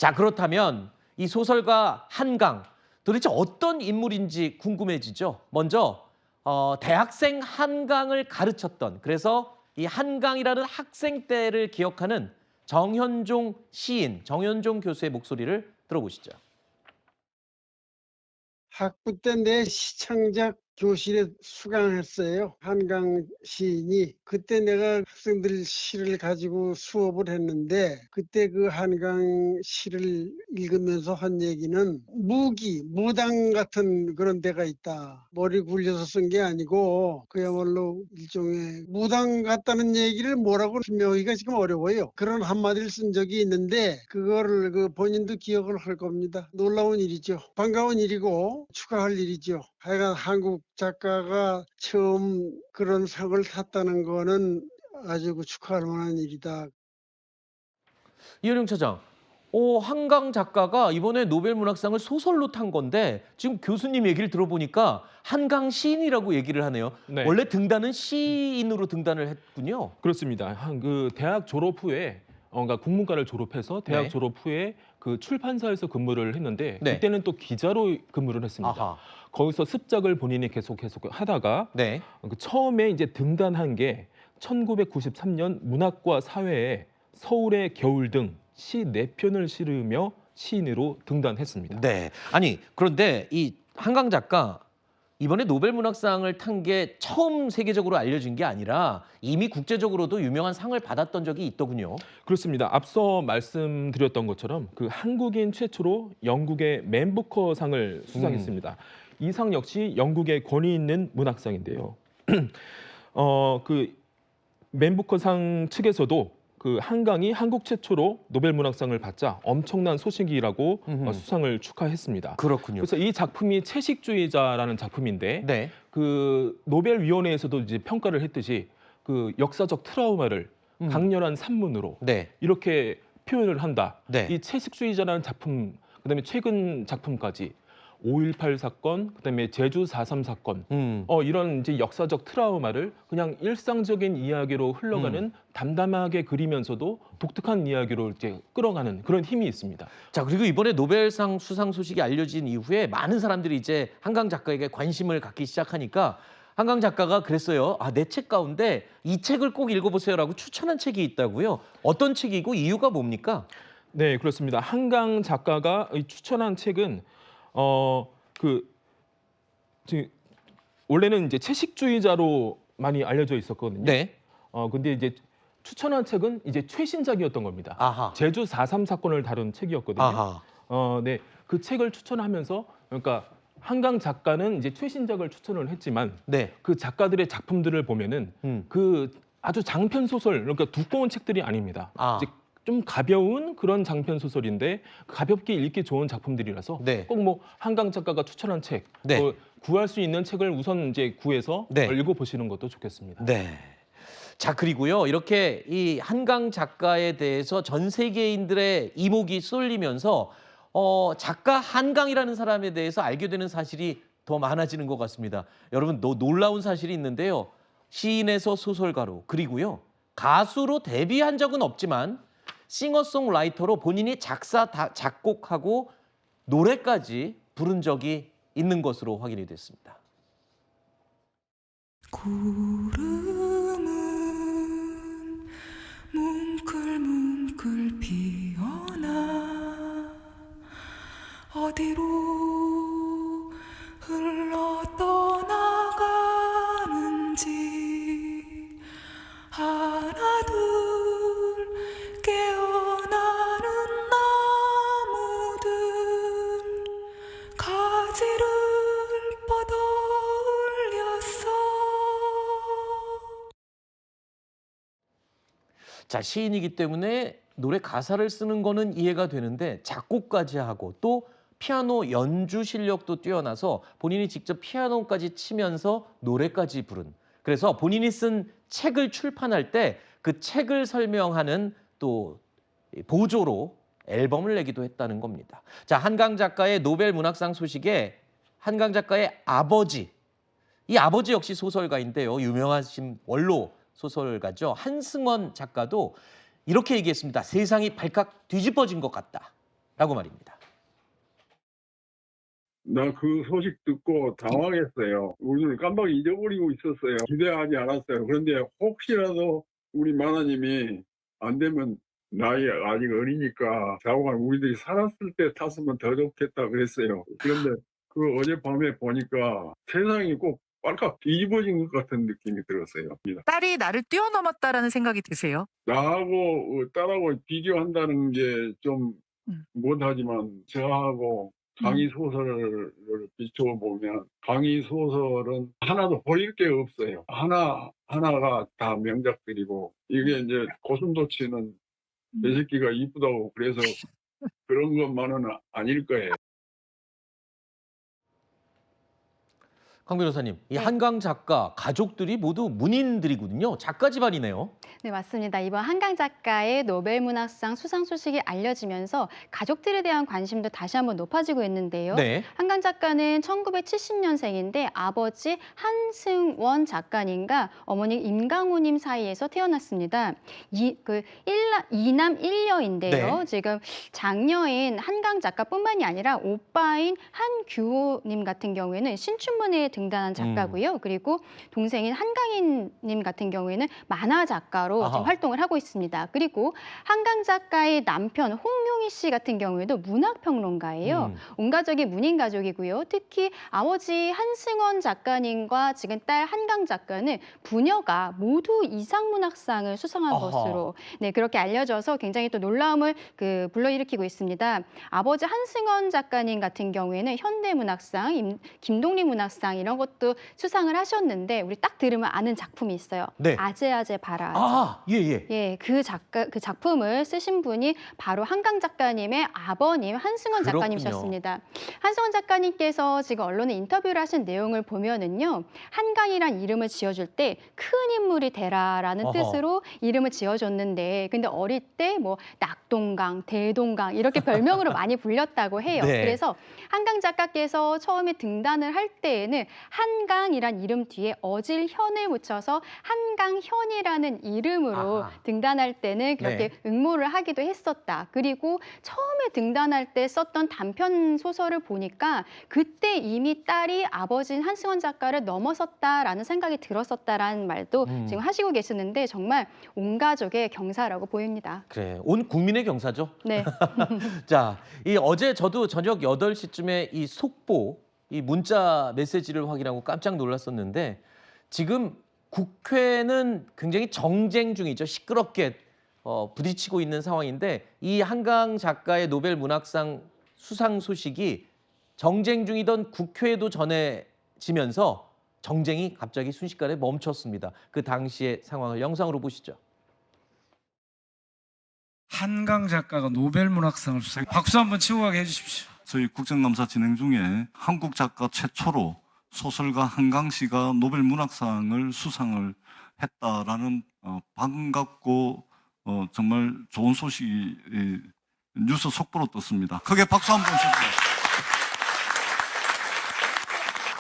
자, 그렇다면 이 소설가 한강 도대체 어떤 인물인지 궁금해지죠. 먼저 대학생 한강을 가르쳤던, 그래서 이 한강이라는 학생 때를 기억하는 정현종 시인, 정현종 교수의 목소리를 들어보시죠. 학부 때 내 시창작 교실에 수강했어요. 한강 시인이. 그때 내가 학생들 시를 가지고 수업을 했는데 그때 그 한강 시를 읽으면서 한 얘기는 무당 같은 그런 데가 있다. 머리 굴려서 쓴 게 아니고 그야말로 일종의 무당 같다는 얘기를 뭐라고 설명하기가 지금 어려워요. 그런 한마디를 쓴 적이 있는데 그거를 그 본인도 기억을 할 겁니다. 놀라운 일이죠. 반가운 일이고 축하할 일이죠. 하여간 한국 작가가 처음 그런 상을 탔다는 거는 아주 축하할 만한 일이다. 이현영 차장, 한강 작가가 이번에 노벨 문학상을 소설로 탄 건데 지금 교수님 얘기를 들어보니까 한강 시인이라고 얘기를 하네요. 네, 원래 등단은 시인으로 등단을 했군요. 그렇습니다. 그 대학 졸업 후에 그러니까 국문과를 졸업해서 대학 네. 졸업 후에 그 출판사에서 근무를 했는데 네. 그때는 또 기자로 근무를 했습니다. 아하. 거기서 습작을 본인이 계속 하다가 네. 그 처음에 이제 등단한 게 1993년 문학과 사회에 서울의 겨울 등 시 4편을 실으며 시인으로 등단했습니다. 네. 아니, 그런데 이 한강 작가 이번에 노벨 문학상을 탄 게 처음 세계적으로 알려진 게 아니라 이미 국제적으로도 유명한 상을 받았던 적이 있더군요. 그렇습니다. 앞서 말씀드렸던 것처럼 그 한국인 최초로 영국의 맨 부커상을 수상했습니다. 이 상 역시 영국의 권위 있는 문학상인데요. 그 맨 부커상 측에서도 그 한강이 한국 최초로 노벨 문학상을 받자 엄청난 소식이라고 수상을 축하했습니다. 그렇군요. 그래서 이 작품이 채식주의자라는 작품인데 네. 그 노벨 위원회에서도 이제 평가를 했듯이 그 역사적 트라우마를 강렬한 산문으로 네. 이렇게 표현을 한다. 네. 이 채식주의자라는 작품, 그다음에 최근 작품까지 5.18 사건, 그다음에 제주 4.3 사건, 이런 이제 역사적 트라우마를 그냥 일상적인 이야기로 흘러가는 담담하게 그리면서도 독특한 이야기로 이제 끌어가는 그런 힘이 있습니다. 자, 그리고 이번에 노벨상 수상 소식이 알려진 이후에 많은 사람들이 이제 한강 작가에게 관심을 갖기 시작하니까 한강 작가가 그랬어요. 내 책 가운데 이 책을 꼭 읽어보세요라고 추천한 책이 있다고요. 어떤 책이고 이유가 뭡니까? 네, 그렇습니다. 한강 작가가 추천한 책은 그 지금 원래는 이제 채식주의자로 많이 알려져 있었거든요. 네. 근데 이제 추천한 책은 이제 최신작이었던 겁니다. 아하. 제주 4.3 사건을 다룬 책이었거든요. 아하. 네, 그 책을 추천하면서 그러니까 한강 작가는 이제 최신작을 추천을 했지만 네. 그 작가들의 작품들을 보면은 그 아주 장편 소설, 그러니까 두꺼운 책들이 아닙니다. 이제 좀 가벼운 그런 장편 소설인데 가볍게 읽기 좋은 작품들이라서 네. 꼭 뭐 한강 작가가 추천한 책, 네. 구할 수 있는 책을 우선 이제 구해서 네. 읽어보시는 것도 좋겠습니다. 네. 자, 그리고요, 이렇게 이 한강 작가에 대해서 전 세계인들의 이목이 쏠리면서 작가 한강이라는 사람에 대해서 알게 되는 사실이 더 많아지는 것 같습니다. 여러분, 놀라운 사실이 있는데요. 시인에서 소설가로, 그리고요, 가수로 데뷔한 적은 없지만 싱어송라이터로 본인이 작곡하고 노래까지 부른 적이 있는 것으로 확인이 됐습니다. 구름은 뭉클뭉클 피어나 어디로 흘러 떠나가는지 하나 둘 깨어나는 나무들 가지를 뻗어올렸어. 자, 시인이기 때문에 노래 가사를 쓰는 거는 이해가 되는데 작곡까지 하고 또 피아노 연주 실력도 뛰어나서 본인이 직접 피아노까지 치면서 노래까지 부른, 그래서 본인이 쓴 책을 출판할 때 그 책을 설명하는 또 보조로 앨범을 내기도 했다는 겁니다. 자, 한강 작가의 노벨 문학상 소식에 한강 작가의 아버지, 이 아버지 역시 소설가인데요. 유명하신 원로 소설가죠. 한승원 작가도 이렇게 얘기했습니다. 세상이 발칵 뒤집어진 것 같다. 라고 말입니다. 나 그 소식 듣고 당황했어요. 우리는 깜빡 잊어버리고 있었어요. 기대하지 않았어요. 그런데 혹시라도 우리 마나님이 안 되면 나이 아직 어리니까 자고간 우리들이 살았을 때 탔으면 더 좋겠다 그랬어요. 그런데 그 어젯밤에 보니까 세상이 꼭 빨갛 뒤집어진 것 같은 느낌이 들었어요. 딸이 나를 뛰어넘었다라는 생각이 드세요? 나하고 딸하고 비교한다는 게 좀 음. 못하지만 저하고 강의 소설을 비춰보면 강의 소설은 하나도 버릴 게 없어요. 하나가 다 명작들이고 이게 이제 고슴도치는 내 새끼가 이쁘다고 그래서 그런 것만은 아닐 거예요. 강 변호사님, 이 네. 한강 작가 가족들이 모두 문인들이거든요. 작가 집안이네요. 네, 맞습니다. 이번 한강 작가의 노벨문학상 수상 소식이 알려지면서 가족들에 대한 관심도 다시 한번 높아지고 있는데요. 네. 한강 작가는 1970년생인데 아버지 한승원 작가님과 어머니 임강호님 사이에서 태어났습니다. 이남 1녀인데요. 네. 지금 장녀인 한강 작가뿐만이 아니라 오빠인 한규호님 같은 경우에는 신춘문예에 등단한 작가고요. 그리고 동생인 한강인님 같은 경우에는 만화 작가로 아하. 지금 활동을 하고 있습니다. 그리고 한강 작가의 남편 홍용희 씨 같은 경우에도 문학평론가예요. 온 가족이 문인 가족이고요. 특히 아버지 한승원 작가님과 지금 딸 한강 작가는 부녀가 모두 이상문학상을 수상한 아하. 것으로 그렇게 알려져서 굉장히 또 놀라움을 불러일으키고 있습니다. 아버지 한승원 작가님 같은 경우에는 현대문학상, 김동리 문학상 이런 것도 수상을 하셨는데 우리 딱 들으면 아는 작품이 있어요. 네. 아재아재 바라. 예. 예, 그 작품을 쓰신 분이 바로 한강 작가님의 아버님 한승원 그렇군요. 작가님이셨습니다. 한승원 작가님께서 지금 언론에 인터뷰를 하신 내용을 보면은요, 한강이란 이름을 지어줄 때 큰 인물이 되라라는 어허. 뜻으로 이름을 지어줬는데, 근데 어릴 때 뭐 낙동강, 대동강 이렇게 별명으로 많이 불렸다고 해요. 네. 그래서 한강 작가께서 처음에 등단을 할 때에는 한강이란 이름 뒤에 어질현을 붙여서 한강현이라는 이름으로 아하. 등단할 때는 그렇게 네. 응모를 하기도 했었다. 그리고 처음에 등단할 때 썼던 단편 소설을 보니까 그때 이미 딸이 아버지인 한승원 작가를 넘어섰다라는 생각이 들었었다라는 말도 지금 하시고 계시는데 정말 온 가족의 경사라고 보입니다. 그래, 온 국민의 경사죠. 네. 자, 이 어제 저도 저녁 8시쯤에 이 속보, 이 문자 메시지를 확인하고 깜짝 놀랐었는데 지금 국회는 굉장히 정쟁 중이죠. 시끄럽게 부딪히고 있는 상황인데 이 한강 작가의 노벨 문학상 수상 소식이 정쟁 중이던 국회에도 전해지면서 정쟁이 갑자기 순식간에 멈췄습니다. 그 당시의 상황을 영상으로 보시죠. 한강 작가가 노벨 문학상을 수상. 박수 한번 치고 가게 해주십시오. 저희 국정감사 진행 중에 한국 작가 최초로 소설가 한강 씨가 노벨 문학상을 수상을 했다라는 반갑고 정말 좋은 소식이 뉴스 속보로 떴습니다. 크게 박수 한번 주세요.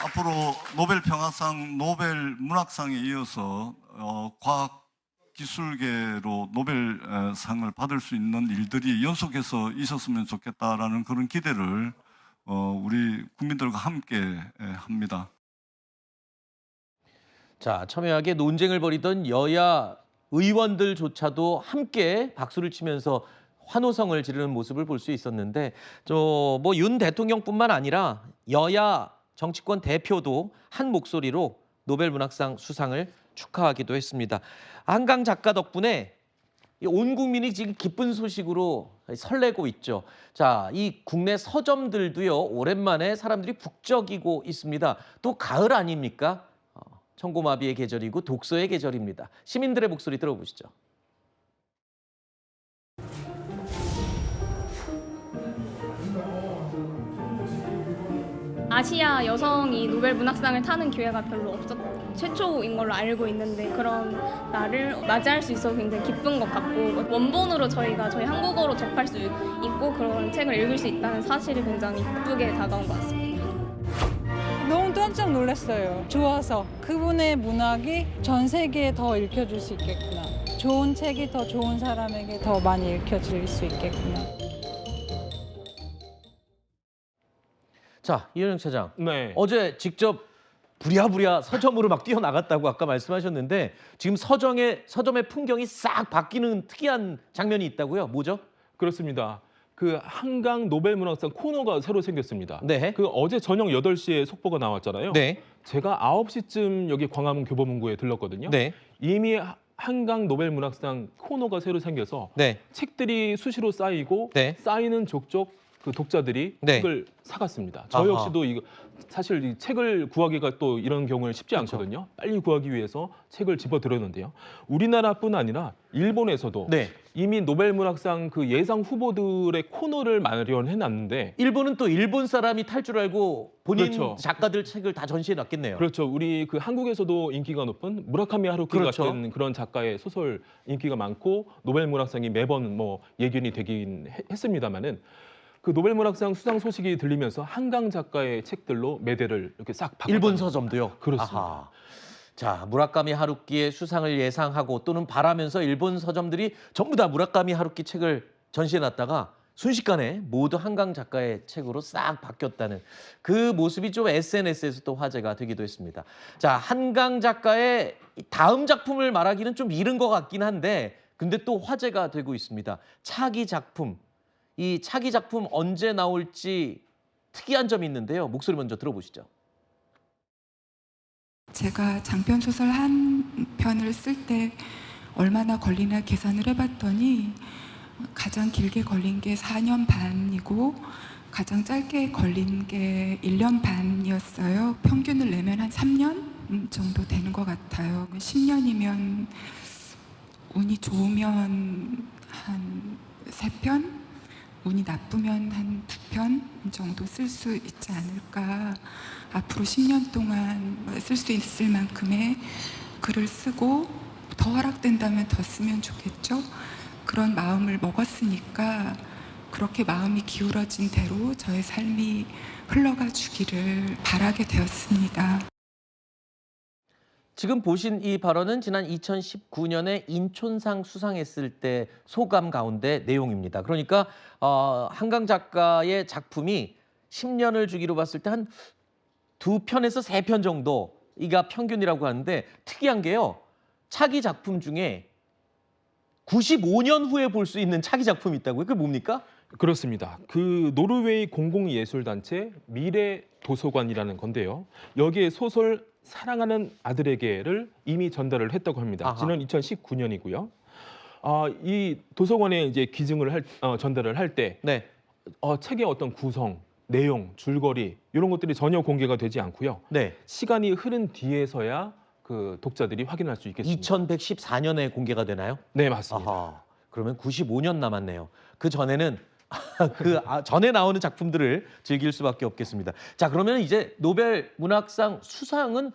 앞으로 노벨 평화상, 노벨 문학상에 이어서 과학 기술계로 노벨상을 받을 수 있는 일들이 연속해서 있었으면 좋겠다라는 그런 기대를 우리 국민들과 함께 합니다. 자, 첨예하게 논쟁을 벌이던 여야 의원들조차도 함께 박수를 치면서 환호성을 지르는 모습을 볼 수 있었는데 뭐 윤 대통령뿐만 아니라 여야 정치권 대표도 한 목소리로 노벨 문학상 수상을 축하하기도 했습니다. 한강 작가 덕분에 온 국민이 지금 기쁜 소식으로 설레고 있죠. 자, 이 국내 서점들도요, 오랜만에 사람들이 북적이고 있습니다. 또 가을 아닙니까? 청고마비의 계절이고 독서의 계절입니다. 시민들의 목소리 들어보시죠. 아시아 여성이 노벨 문학상을 타는 기회가 별로 최초인 걸로 알고 있는데 그런 날을 맞이할 수 있어서 굉장히 기쁜 것 같고 원본으로 저희 한국어로 접할 수 있고 그런 책을 읽을 수 있다는 사실이 굉장히 기쁘게 다가온 것 같습니다. 너무 깜짝 놀랐어요. 좋아서 그분의 문학이 전 세계에 더 읽혀질 수 있겠구나. 좋은 책이 더 좋은 사람에게 더 많이 읽혀질 수 있겠구나. 자, 이현영 차장. 네. 어제 직접 부랴부랴 서점으로 막 뛰어나갔다고 아까 말씀하셨는데 지금 서점의 풍경이 싹 바뀌는 특이한 장면이 있다고요? 뭐죠? 그렇습니다. 그 한강 노벨 문학상 코너가 새로 생겼습니다. 네. 그 어제 저녁 8시에 속보가 나왔잖아요. 네. 제가 9시쯤 여기 광화문 교보문고에 들렀거든요. 네. 이미 한강 노벨 문학상 코너가 새로 생겨서 네. 책들이 수시로 쌓이고 네. 쌓이는 족족 그 독자들이 네. 책을 사갔습니다. 저 아하. 역시도 이거 사실 이 책을 구하기가 또 이런 경우는 쉽지 그렇죠. 않거든요. 빨리 구하기 위해서 책을 집어들었는데요. 우리나라뿐 아니라 일본에서도 네. 이미 노벨 문학상 그 예상 후보들의 코너를 마련해 놨는데 일본은 또 일본 사람이 탈 줄 알고 본인 그렇죠. 작가들 책을 다 전시해 놨겠네요. 그렇죠. 우리 그 한국에서도 인기가 높은 무라카미 하루키 그렇죠. 같은 그런 작가의 소설 인기가 많고 노벨 문학상이 매번 뭐 예견이 되긴 했습니다만은 그 노벨 문학상 수상 소식이 들리면서 한강 작가의 책들로 매대를 이렇게 싹 바꿨다. 일본 서점도요? 그렇습니다. 아하. 자, 무라카미 하루키의 수상을 예상하고 또는 바라면서 일본 서점들이 전부 다 무라카미 하루키 책을 전시해 놨다가 순식간에 모두 한강 작가의 책으로 싹 바뀌었다는 그 모습이 좀 SNS에서 또 화제가 되기도 했습니다. 자, 한강 작가의 다음 작품을 말하기는 좀 이른 것 같긴 한데 근데 또 화제가 되고 있습니다. 차기 작품. 이 차기 작품 언제 나올지 특이한 점이 있는데요. 목소리 먼저 들어보시죠. 제가 장편 소설 한 편을 쓸 때 얼마나 걸리나 계산을 해봤더니 가장 길게 걸린 게 4년 반이고 가장 짧게 걸린 게 1년 반이었어요. 평균을 내면 한 3년 정도 되는 것 같아요. 10년이면 운이 좋으면 한 3편? 운이 나쁘면 한 2편 정도 쓸 수 있지 않을까. 앞으로 10년 동안 쓸 수 있을 만큼의 글을 쓰고 더 허락된다면 더 쓰면 좋겠죠. 그런 마음을 먹었으니까 그렇게 마음이 기울어진 대로 저의 삶이 흘러가 주기를 바라게 되었습니다. 지금 보신 이 발언은 지난 2019년에 인촌상 수상했을 때 소감 가운데 내용입니다. 그러니까 한강 작가의 작품이 10년을 주기로 봤을 때 한 2편에서 3편 정도가 평균이라고 하는데 특이한 게요. 차기 작품 중에 95년 후에 볼 수 있는 차기 작품이 있다고요? 그게 뭡니까? 그렇습니다. 그 노르웨이 공공예술단체 미래도서관이라는 건데요. 여기에 소설 사랑하는 아들에게를 이미 전달을 했다고 합니다. 아하. 지난 2019년이고요. 이 도서관에 이제 기증을 전달을 할 때 네. 책의 어떤 구성, 내용, 줄거리 이런 것들이 전혀 공개가 되지 않고요. 네. 시간이 흐른 뒤에서야 그 독자들이 확인할 수 있겠습니다. 2114년에 공개가 되나요? 네, 맞습니다. 아하, 그러면 95년 남았네요. 그 전에는 전에 나오는 작품들을 즐길 수밖에 없겠습니다. 자, 그러면 이제 노벨 문학상 수상은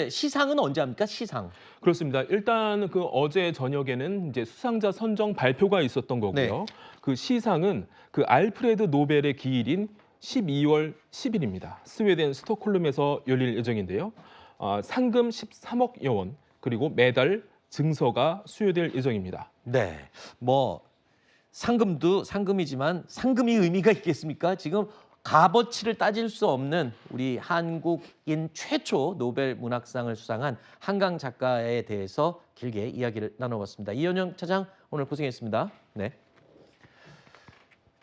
시상은 언제 합니까? 시상. 그렇습니다. 일단 그 어제 저녁에는 이제 수상자 선정 발표가 있었던 거고요. 네. 그 시상은 그 알프레드 노벨의 기일인 12월 10일입니다. 스웨덴 스톡홀름에서 열릴 예정인데요. 상금 13억여 원 그리고 메달, 증서가 수여될 예정입니다. 네, 뭐 상금도 상금이지만 상금이 의미가 있겠습니까? 지금 값어치를 따질 수 없는 우리 한국인 최초 노벨 문학상을 수상한 한강 작가에 대해서 길게 이야기를 나눠봤습니다. 이현영 차장 오늘 고생했습니다. 네.